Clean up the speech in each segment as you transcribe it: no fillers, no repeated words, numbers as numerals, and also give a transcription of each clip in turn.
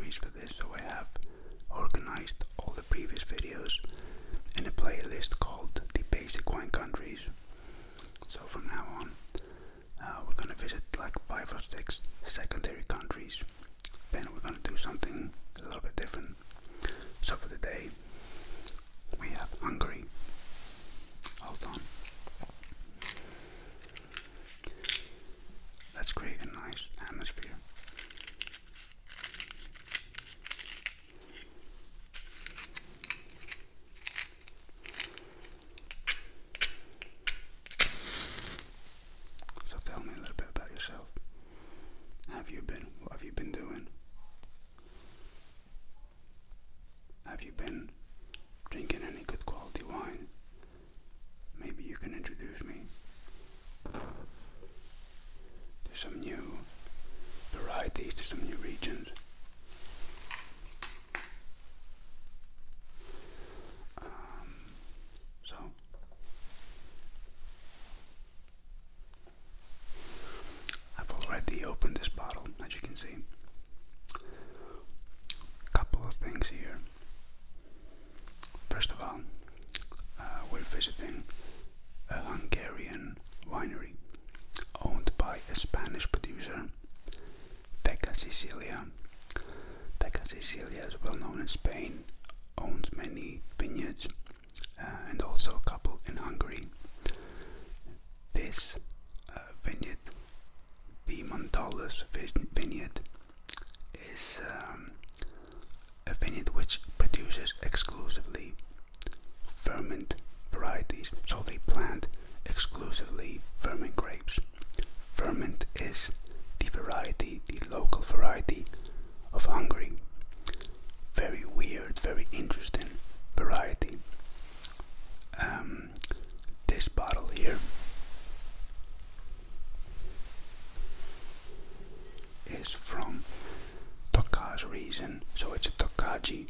countries for this, so I have organized all the previous videos in a playlist called the basic wine countries. So from now on, we're gonna visit like 5 or 6 secondary countries. Then we're gonna do something a little bit different. So for today, we have Hungary. Hold on. Let's create a nice atmosphere. So tell me a little bit about yourself. What have you been doing? Have you been drinking any good quality wine? Maybe you can introduce me to some new varieties, to some new regions. So I've already opened this bottle, as you can see. Couple of things here. First of all, we're visiting a Hungarian winery owned by a Spanish producer, Vega Sicilia. Vega Sicilia is well known in Spain, owns many vineyards, and also a couple in Hungary. This vineyard, the Mandolas vineyard, is a vineyard which produces exclusively Furmint varieties, so they plant exclusively Furmint grapes. Furmint is the variety, the local variety of Hungary. Very weird, very interesting variety. This bottle here is from Tokaji region, so it's a Tokaji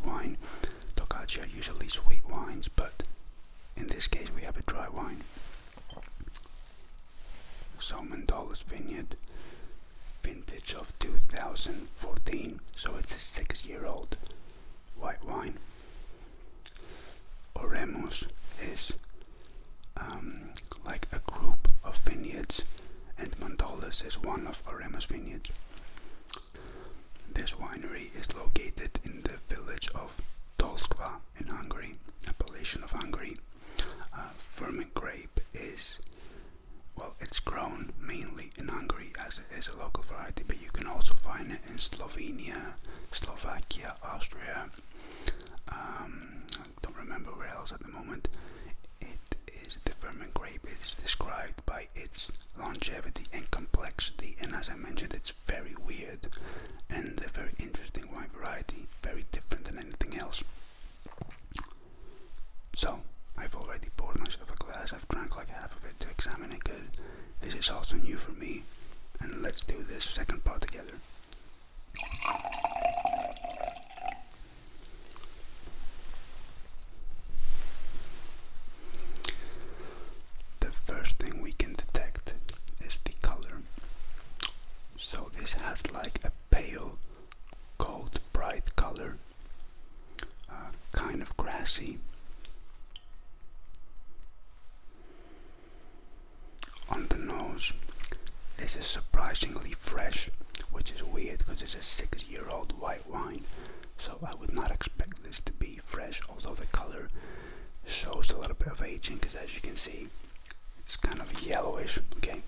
wine. Tokaji are usually sweet wines, but in this case we have a dry wine. So Mandolas vineyard, vintage of 2014, so it's a 6-year-old white wine. Oremus is like a group of vineyards, and Mandolas is one of Oremus vineyards. This winery is located in the village of Tokaji in Hungary, appellation of Hungary. Furmint grape is, well, it's grown mainly in Hungary as it is a local variety, but you can also find it in Slovenia, Slovakia, Austria. I don't remember where else at the moment. The Furmint grape is described by its longevity and complexity, and as I mentioned, it's very weird and a very interesting wine variety, very different than anything else. So I've already poured myself a glass. I've drank like half of it to examine it good. This is also new for me, and let's do this second part together. The first thing we can detect is the color. So this has like a pale, cold, bright color, kind of grassy. On the nose, this is surprisingly fresh, which is weird because it's a 6-year-old white wine, so I would not expect this to be fresh, although the color shows a little bit of aging, because as you can see, it's kind of yellowish, okay?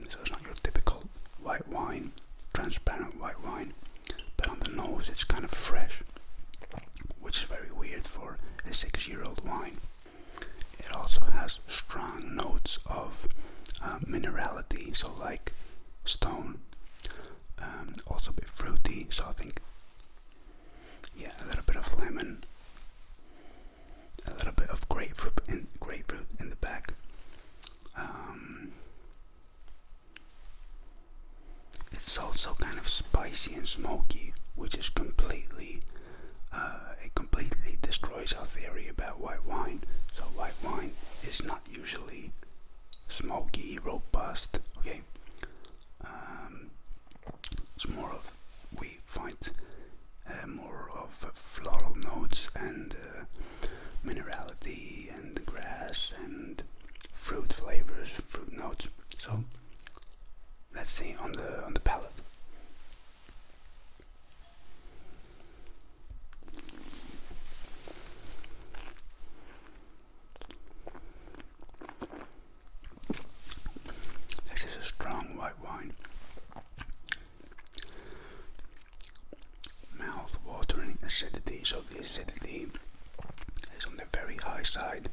So it's not your typical white wine, transparent white wine, but on the nose it's kind of fresh, which is very weird for a 6-year-old wine. It also has strong notes of minerality, so like stone, also a bit fruity, so I think, yeah, a little bit of lemon, a little bit of grapefruit in the back. It's also kind of spicy and smoky, which is completely, it completely destroys our theory about white wine. So white wine is not usually smoky, robust, okay? it's more of, we find more of floral notes and minerality and grass and fruit flavors, fruit notes. So let's see on the palate. This is a strong white wine. Mouth watering acidity, so the acidity is on the very high side.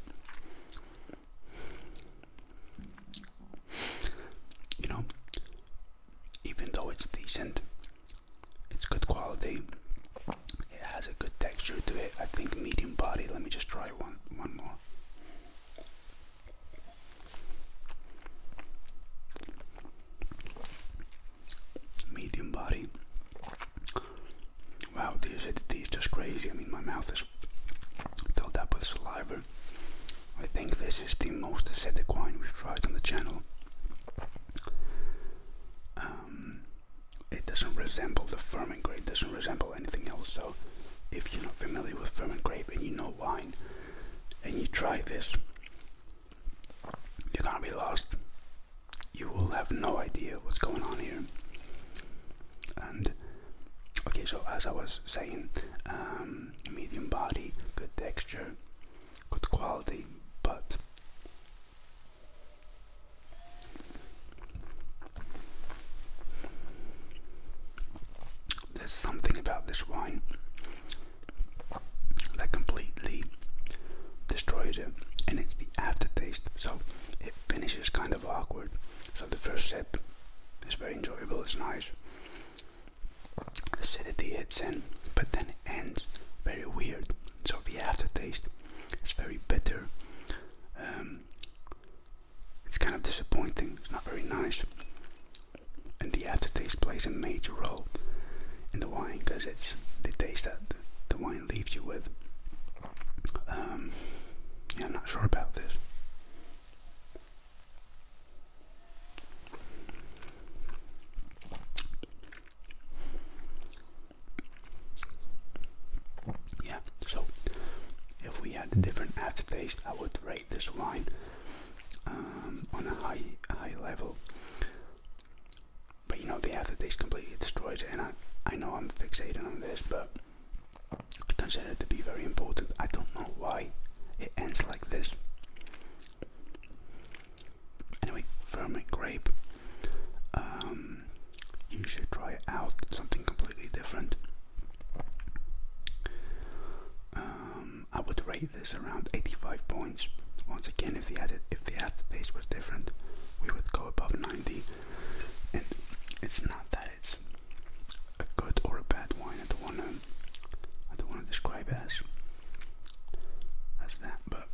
You know, even though it's decent, it's good quality, it has a good texture to it. I think medium body. Let me just try one more. Medium body. Wow, the acidity is just crazy. I mean, my mouth is filled up with saliva. I think this is the most acidic wine we've tried on the channel. It doesn't resemble the Furmint grape, doesn't resemble anything else. So if you're not familiar with Furmint grape and you know wine and you try this, you're gonna be lost. You will have no idea what's going on here. And okay, so as I was saying, medium body, good texture, good quality, but there's something about this wine that completely destroys it, and it's the aftertaste. So it finishes kind of awkward. So the first sip is very enjoyable, it's nice. Acidity hits in, but then it ends very weird. So the aftertaste is very bitter. It's kind of disappointing. It's not very nice, and the aftertaste plays a major role in the wine because it's the taste that the wine leaves you with. Yeah, I'm not sure about this. Yeah, so if we had a different aftertaste, I would rate this wine on a high level. But you know, the aftertaste completely destroys it, and I know I'm fixated on this, but I consider it to be very important. I don't know why it ends like this. Anyway, Furmint grape. You should try it out. Something completely different. I would rate this around 85 points. Once again, if the aftertaste was different, we would go above 90. And it's not that it's a good or a bad wine. I don't want to describe it as that. But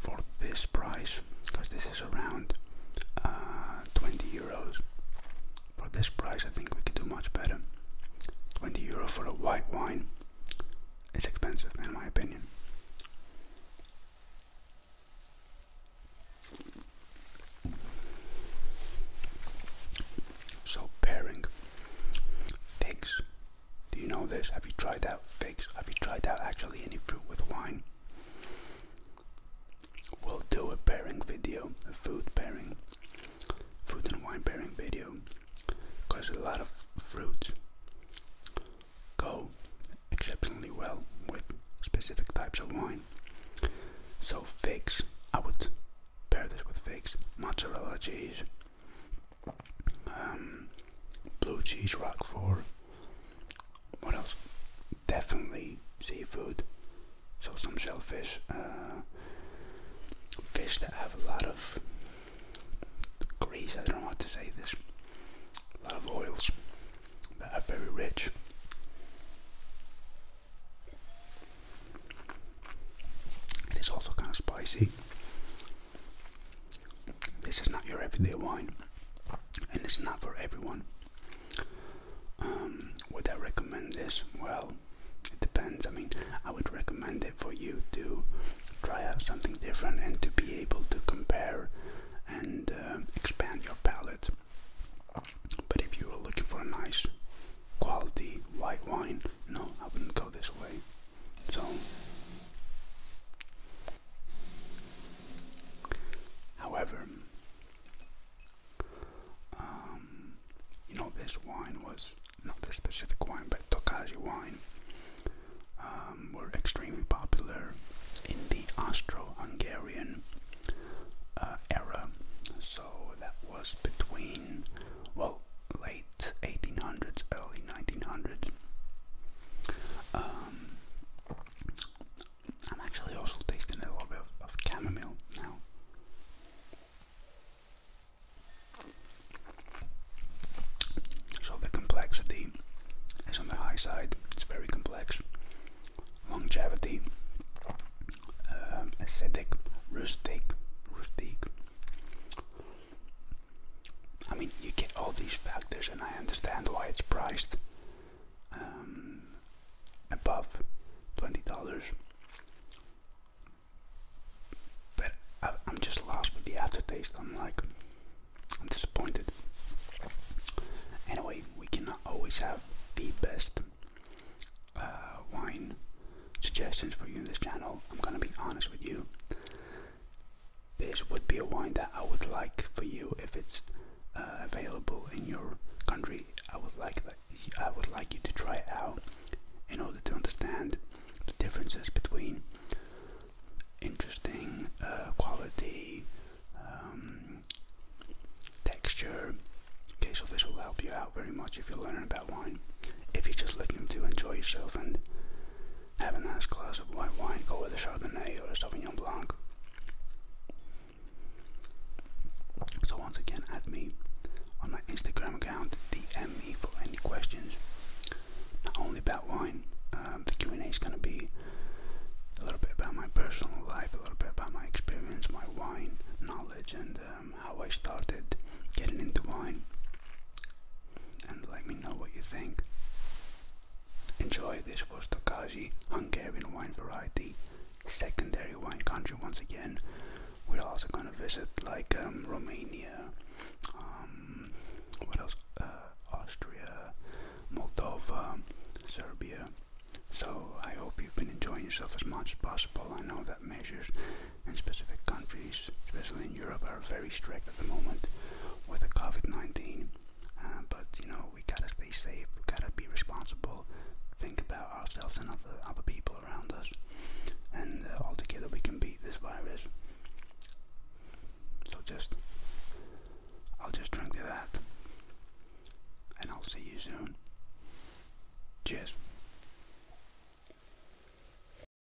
for this price, because this is around 20 euros. For this price, I think we could do much better. 20 euro for a white wine. It's expensive, in my opinion. So pairing figs. Do you know this? Have you tried out figs? Have you tried out actually any fruit with wine? We'll do a pairing video, a food and wine pairing video, because a lot of fruits go exceptionally well with specific types of wine. So figs, I would pair this with figs, mozzarella cheese, blue cheese, Roquefort. What else? Definitely seafood. So some shellfish, fish that have a lot of grease. I don't know how to say this. A lot of oils that are very rich. It is also kind of spicy. This is not your everyday wine, and it's not for everyone. Would I recommend this? Well, it depends. I mean, I would recommend it for you to try out something different and to be able to compare and expand your palate. But if you're the aftertaste, I'm like, I'm disappointed. Anyway, we cannot always have the best wine suggestions for you in this channel. I'm gonna be honest with you. This would be a wine that I would like for you if it's available in your country. I would like you to try it out in order to understand the differences between interesting quality, texture. Okay, so this will help you out very much if you're learning about wine. If you're just looking to enjoy yourself and have a nice glass of white wine, go with a Chardonnay or a Sauvignon Blanc. So once again, add me on my Instagram account, DM me for any questions, not only about wine. The Q&A is going to be a little bit about my personal life, a little bit about my experience, my wine knowledge, and how I started getting into wine. And let me know what you think. Enjoy. This was Tokaji, Hungarian wine variety, secondary wine country once again. We're also going to visit like Romania, what else? Austria, Moldova, Serbia. So I hope you've been enjoying yourself as much as possible. I know that measures in specific countries, especially in Europe, are very strict at the moment with the COVID-19. But you know, we gotta stay safe. We gotta be responsible. Think about ourselves and other people around us, and all together we can beat this virus. So I'll just drink to that, and I'll see you soon. Cheers.